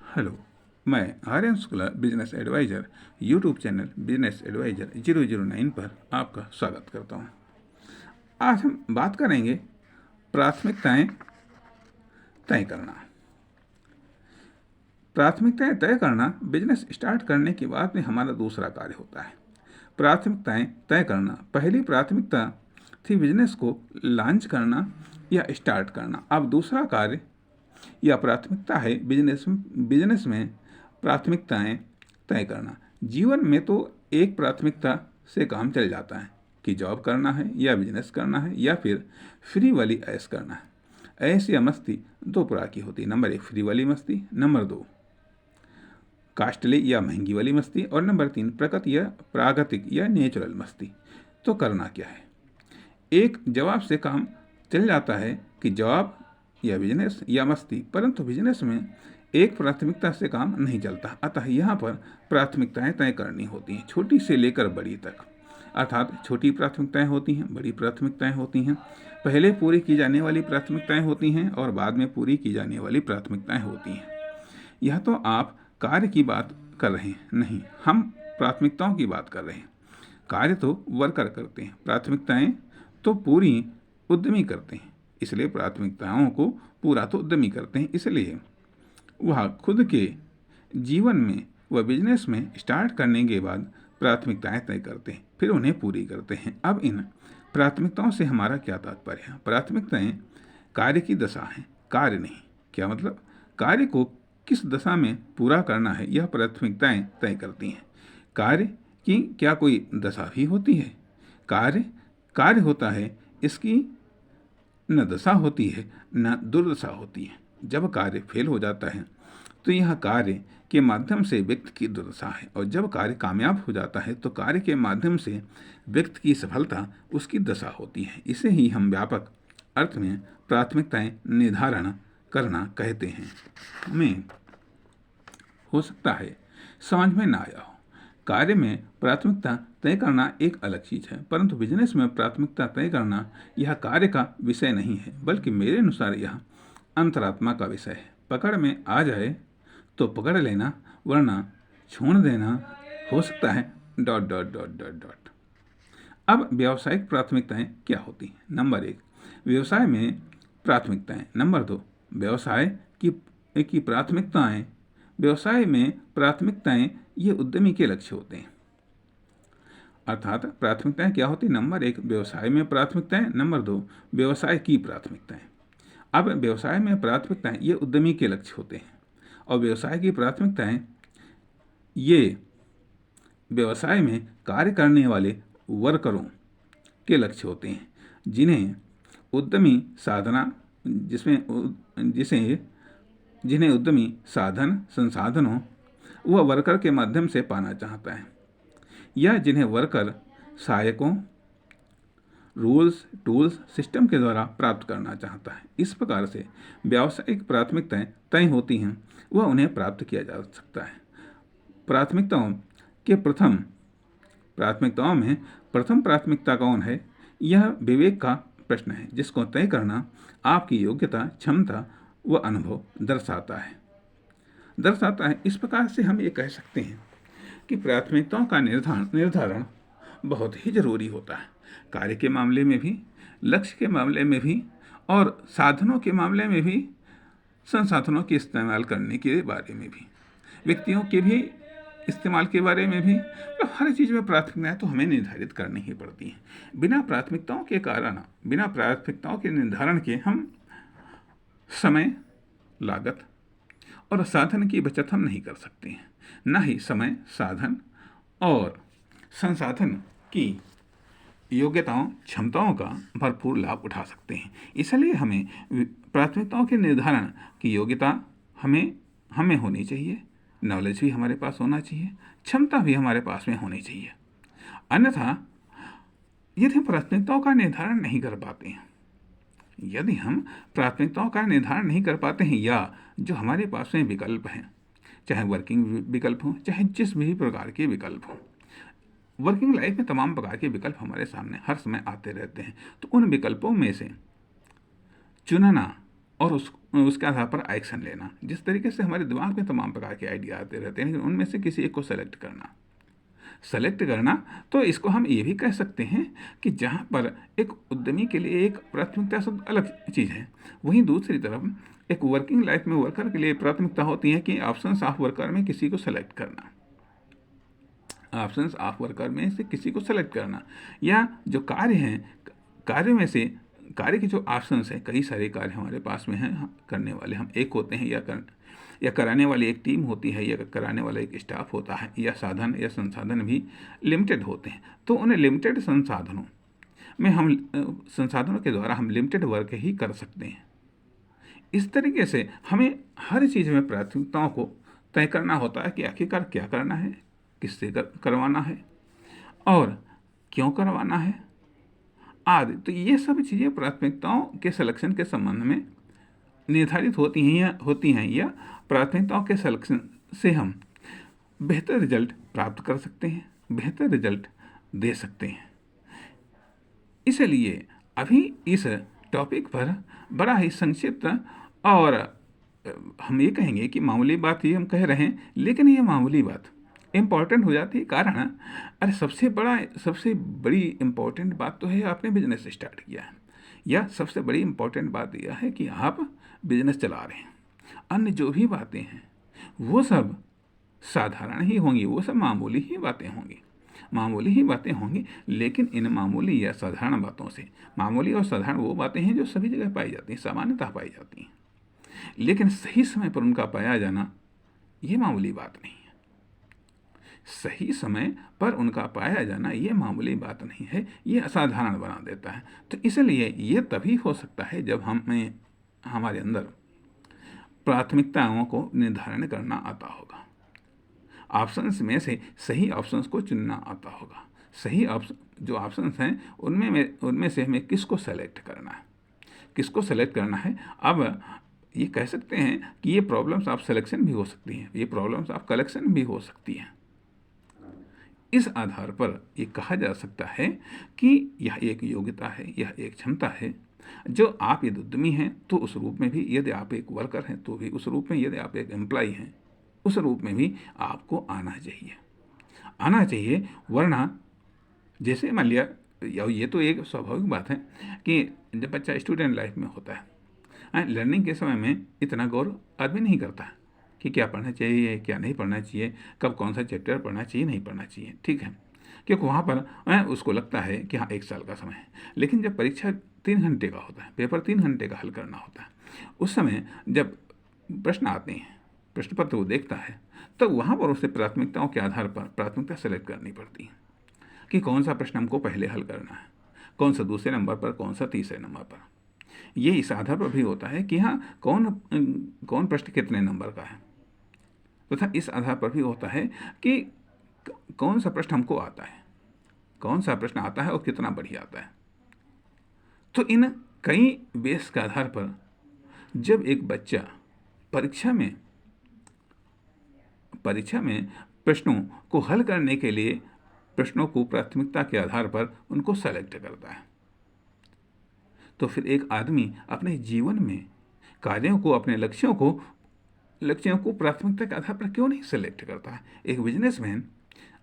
Hello, मैं Aryan Shukla business adviser YouTube channel business adviser 009 पर आपका स्वागत करता हूं। आज हम बात करेंगे प्राथमिकताएं तय करना। प्राथमिकताएं तय करना बिजनेस स्टार्ट करने के बाद में हमारा दूसरा कार्य होता है। प्राथमिकताएं तय करना, पहली प्राथमिकता थी बिजनेस को लॉन्च करना या स्टार्ट करना। अब दूसरा कार्य या प्राथमिकता है बिजनेस में प्राथमिकताएं तय करना। जीवन में तो एक प्राथमिकता से काम चल जाता है कि जॉब करना है या बिजनेस करना है या फिर फ्री वाली ऐश करना है। ऐश या मस्ती दो प्रकार की होती है। नंबर 1 फ्री वाली मस्ती, नंबर 2 कास्टली या महंगी वाली मस्ती, और नंबर 3 प्रकृति या प्राकृतिक या नेचुरल मस्ती। तो करना क्या है? एक जवाब से काम चल जाता है कि जॉब या बिजनेस या मस्ती, परंतु बिजनेस में एक प्राथमिकता से काम नहीं चलता। अतः यहाँ पर प्राथमिकताएं तय करनी होती हैं, छोटी से लेकर बड़ी तक। अर्थात छोटी प्राथमिकताएं होती हैं, बड़ी प्राथमिकताएं होती हैं, पहले पूरी की जाने वाली प्राथमिकताएं होती हैं और बाद में पूरी की जाने वाली प्राथमिकताएं होती हैं। यह तो आप कार्य की बात कर रहे हैं, नहीं, हम प्राथमिकताओं की बात कर रहे हैं। कार्य तो वर्कर करते हैं, प्राथमिकताएं तो पूरी उद्यमी करते हैं। इसलिए प्राथमिकताओं को पूरा तो उद्यमी करते हैं, इसलिए वह खुद के जीवन में व बिजनेस में स्टार्ट करने के बाद प्राथमिकताएं तय करते हैं, फिर उन्हें पूरी करते हैं। अब इन प्राथमिकताओं से हमारा क्या तात्पर्य है? प्राथमिकताएं कार्य की दशा हैं, कार्य नहीं। क्या मतलब? कार्य को किस दशा में पूरा करना है, यह प्राथमिकताएं तय करती हैं। कार्य की क्या कोई दशा भी होती है? कार्य कार्य होता है, इसकी न दशा होती है न दुर्दशा होती है। जब कार्य फेल हो जाता है तो यह कार्य के माध्यम से व्यक्ति की दुर्दशा है, और जब कार्य कामयाब हो जाता है तो कार्य के माध्यम से व्यक्ति की सफलता उसकी दशा होती है। इसे ही हम व्यापक अर्थ में प्राथमिकताएं निर्धारण करना कहते हैं। हमें हो सकता है समझ में ना आया हो। कार्य में प्राथमिकता तय करना एक अलग चीज़ है, परंतु बिजनेस में प्राथमिकता तय करना यह कार्य का विषय नहीं है, बल्कि मेरे अनुसार यह अंतरात्मा का विषय है। पकड़ में आ जाए तो पकड़ लेना, वरना छोड़ देना। हो सकता है ... अब व्यावसायिक प्राथमिकताएं क्या होती हैं? नंबर 1 व्यवसाय में प्राथमिकताएं, नंबर 2 व्यवसाय की प्राथमिकताएं। व्यवसाय में प्राथमिकताएं ये उद्यमी के लक्ष्य होते हैं। अर्थात प्राथमिकताएं क्या होती? नंबर 1 व्यवसाय में प्राथमिकताएं, नंबर 2 व्यवसाय की प्राथमिकताएं। अब व्यवसाय में प्राथमिकताएं ये उद्यमी के लक्ष्य होते हैं, और व्यवसाय की प्राथमिकताएं ये व्यवसाय में कार्य करने वाले वर्करों के लक्ष्य होते हैं, जिन्हें उद्यमी साधना जिन्हें उद्यमी साधन संसाधनों वह वर्कर के माध्यम से पाना चाहता है, या जिन्हें वर्कर सहायकों, रूल्स, टूल्स, सिस्टम के द्वारा प्राप्त करना चाहता है। इस प्रकार से व्यावसायिक प्राथमिकताएं तय होती हैं, वह उन्हें प्राप्त किया जा सकता है। प्राथमिकताओं में प्रथम प्राथमिकता कौन है? यह विवेक का प्रश्न है, जिसको तय करना आपकी योग्यता, क्षमता व अनुभव दर्शाता है। इस प्रकार से हम ये कह सकते हैं कि प्राथमिकताओं का निर्धारण बहुत ही जरूरी होता है, कार्य के मामले में भी, लक्ष्य के मामले में भी, और साधनों के मामले में भी, संसाधनों के इस्तेमाल करने के बारे में भी, व्यक्तियों के भी इस्तेमाल के बारे में भी। तो हर चीज़ में प्राथमिकताएं तो हमें निर्धारित करनी ही पड़ती हैं। बिना प्राथमिकताओं के निर्धारण के हम समय, लागत और साधन की बचत हम नहीं कर सकते हैं, न ही समय, साधन और संसाधन की योग्यताओं, क्षमताओं का भरपूर लाभ उठा सकते हैं। इसलिए हमें प्राथमिकताओं के निर्धारण की योग्यता हमें होनी चाहिए, नॉलेज भी हमारे पास होना चाहिए, क्षमता भी हमारे पास में होनी चाहिए। अन्यथा यदि हम प्राथमिकताओं का निर्धारण नहीं कर पाते हैं, या जो हमारे पास में विकल्प हैं, चाहे वर्किंग विकल्प हों, चाहे जिस भी प्रकार के विकल्प हों, वर्किंग लाइफ में तमाम प्रकार के विकल्प हमारे सामने हर समय आते रहते हैं। तो उन विकल्पों में से चुनना और उसके आधार पर एक्शन लेना। जिस तरीके से हमारे दिमाग में तमाम प्रकार के आइडिया आते रहते हैं, लेकिन उनमें से किसी एक को सेलेक्ट करना। तो इसको हम ये भी कह सकते हैं कि जहाँ पर एक उद्यमी के लिए एक प्राथमिकता शब्द अलग चीज़ है, वहीं दूसरी तरफ एक वर्किंग लाइफ में वर्कर के लिए प्राथमिकता होती है कि ऑप्शंस ऑफ वर्कर में किसी को सेलेक्ट करना, ऑप्शंस ऑफ वर्कर में से किसी को सेलेक्ट करना, या जो कार्य हैं, कार्य में से कार्य के जो ऑप्शंस हैं, कई सारे कार्य हमारे पास में हैं, करने वाले हम एक होते हैं, या कराने वाली एक टीम होती है, या कराने वाला एक स्टाफ होता है, या साधन या संसाधन भी लिमिटेड होते हैं। तो उन लिमिटेड संसाधनों में संसाधनों के द्वारा हम लिमिटेड वर्क ही कर सकते हैं। इस तरीके से हमें हर चीज़ में प्राथमिकताओं को तय करना होता है कि आखिरकार क्या करना है, किससे करवाना है और क्यों करवाना है आदि। तो ये सब चीज़ें प्राथमिकताओं के सिलेक्शन के संबंध में निर्धारित होती हैं या प्राथमिकताओं के सिलेक्शन से हम बेहतर रिजल्ट प्राप्त कर सकते हैं, बेहतर रिजल्ट दे सकते हैं। इसलिए अभी इस टॉपिक पर बड़ा ही संक्षिप्त और हम ये कहेंगे कि मामूली बात ही हम कह रहे हैं, लेकिन ये मामूली बात इम्पॉर्टेंट हो जाती है। कारण अरे सबसे बड़ी इम्पॉर्टेंट बात तो है आपने बिजनेस स्टार्ट किया है, या सबसे बड़ी इम्पॉर्टेंट बात यह है कि आप बिजनेस चला रहे हैं। अन्य जो भी बातें हैं वो सब साधारण ही होंगी, वो सब मामूली ही बातें होंगी, लेकिन इन मामूली या साधारण बातों से, मामूली और साधारण वो बातें हैं जो सभी जगह पाई जाती हैं, सामान्यतः पाई जाती हैं, लेकिन सही समय पर उनका पाया जाना ये मामूली बात नहीं है। सही समय पर उनका पाया जाना ये मामूली बात नहीं है, ये असाधारण बना देता है। तो इसलिए ये तभी हो सकता है जब हमारे अंदर प्राथमिकताओं को निर्धारण करना आता होगा, ऑप्शंस में से सही ऑप्शंस को चुनना आता होगा। सही जो ऑप्शंस हैं उनमें से हमें किसको सेलेक्ट करना है। अब ये कह सकते हैं कि ये प्रॉब्लम्स ऑफ सिलेक्शन भी हो सकती हैं, ये प्रॉब्लम्स ऑफ कलेक्शन भी हो सकती हैं। इस आधार पर ये कहा जा सकता है कि यह एक योग्यता है, यह एक क्षमता है जो आप यदि उद्यमी हैं तो उस रूप में भी, यदि आप एक वर्कर हैं तो भी उस रूप में, यदि आप एक एम्प्लॉय हैं उस रूप में भी आपको आना चाहिए। वरना जैसे मान लिया, ये तो एक स्वाभाविक बात है कि जब बच्चा स्टूडेंट लाइफ में होता है, लर्निंग के समय में इतना गौर आदमी नहीं करता है कि क्या पढ़ना चाहिए, क्या नहीं पढ़ना चाहिए, कब कौन सा चैप्टर पढ़ना चाहिए, नहीं पढ़ना चाहिए, ठीक है, क्योंकि वहाँ पर उसको लगता है कि हाँ 1 साल का समय है। लेकिन जब परीक्षा 3 घंटे का होता है, पेपर 3 घंटे का हल करना होता है, उस समय जब प्रश्न आते हैं, प्रश्न पत्र वो देखता है, तब वहाँ पर उसे प्राथमिकताओं के आधार पर प्राथमिकता सेलेक्ट करनी पड़ती है कि कौन सा प्रश्न हमको पहले हल करना है, कौन सा दूसरे नंबर पर, कौन सा तीसरे नंबर पर। ये इस आधार पर भी होता है कि हाँ कौन प्रश्न कितने नंबर का है, तथा इस आधार पर भी होता है कि कौन सा प्रश्न हमको आता है, कौन सा प्रश्न आता है और कितना बढ़िया आता है। तो इन कई बेस के आधार पर जब एक बच्चा परीक्षा में प्रश्नों को हल करने के लिए प्रश्नों को प्राथमिकता के आधार पर उनको सेलेक्ट करता है, तो फिर एक आदमी अपने जीवन में कार्यों को, अपने लक्ष्यों को प्राथमिकता के आधार पर क्यों नहीं सेलेक्ट करता है। एक बिजनेसमैन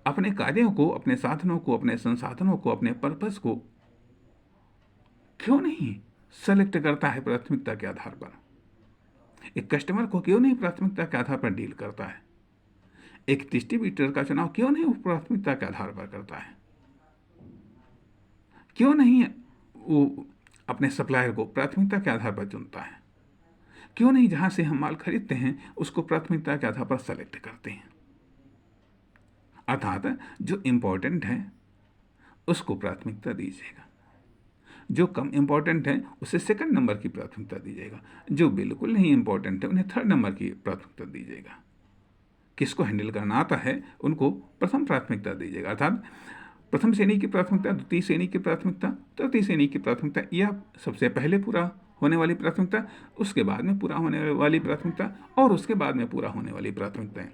अपने कार्यों को, अपने साधनों को, अपने संसाधनों को, अपने पर्पस को क्यों नहीं सेलेक्ट करता है प्राथमिकता के आधार पर। एक कस्टमर को क्यों नहीं प्राथमिकता के आधार पर डील करता है। एक डिस्ट्रीब्यूटर का चुनाव क्यों नहीं वो प्राथमिकता के आधार पर करता है। क्यों नहीं वो अपने सप्लायर को प्राथमिकता के आधार पर चुनता है। क्यों नहीं जहां से हम माल खरीदते हैं उसको प्राथमिकता के आधार पर सेलेक्ट करते हैं। अर्थात जो इम्पोर्टेंट है उसको प्राथमिकता दीजिएगा, जो कम इम्पोर्टेंट है उसे सेकंड नंबर की प्राथमिकता दीजिएगा, जो बिल्कुल नहीं इम्पोर्टेंट है उन्हें थर्ड नंबर की प्राथमिकता दीजिएगा। किसको हैंडल करना आता है उनको प्रथम प्राथमिकता दीजिएगा, अर्थात प्रथम श्रेणी की प्राथमिकता, द्वितीय श्रेणी की प्राथमिकता, तृतीय श्रेणी की प्राथमिकता, या सबसे पहले पूरा होने वाली प्राथमिकता, उसके बाद में पूरा होने वाली प्राथमिकता, और उसके बाद में पूरा होने वाली प्राथमिकताएं।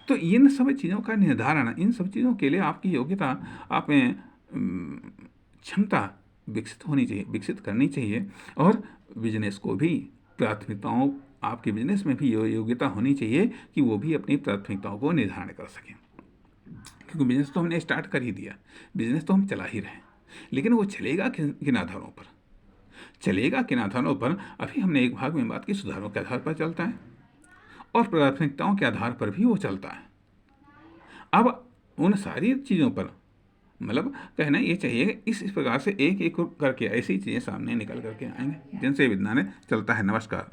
तो इन सब चीज़ों का निर्धारण, इन सब चीज़ों के लिए आपकी योग्यता, आप में क्षमता विकसित करनी चाहिए और बिजनेस को भी प्राथमिकताओं आपके बिजनेस में भी योग्यता होनी चाहिए कि वो भी अपनी प्राथमिकताओं को निर्धारण कर सकें, क्योंकि बिजनेस तो हमने स्टार्ट कर ही दिया, बिजनेस तो हम चला ही रहे हैं, लेकिन वो चलेगा किन आधारों पर चलेगा, किन आधारों पर? अभी हमने एक भाग में बात की, सुधारों के आधार पर चलता है और प्राथमिकताओं के आधार पर भी वो चलता है। अब उन सारी चीज़ों पर मतलब कहना ये चाहिए, इस प्रकार से एक एक करके ऐसी चीज़ें सामने निकल करके आएंगे जिनसे विज्ञान चलता है। नमस्कार।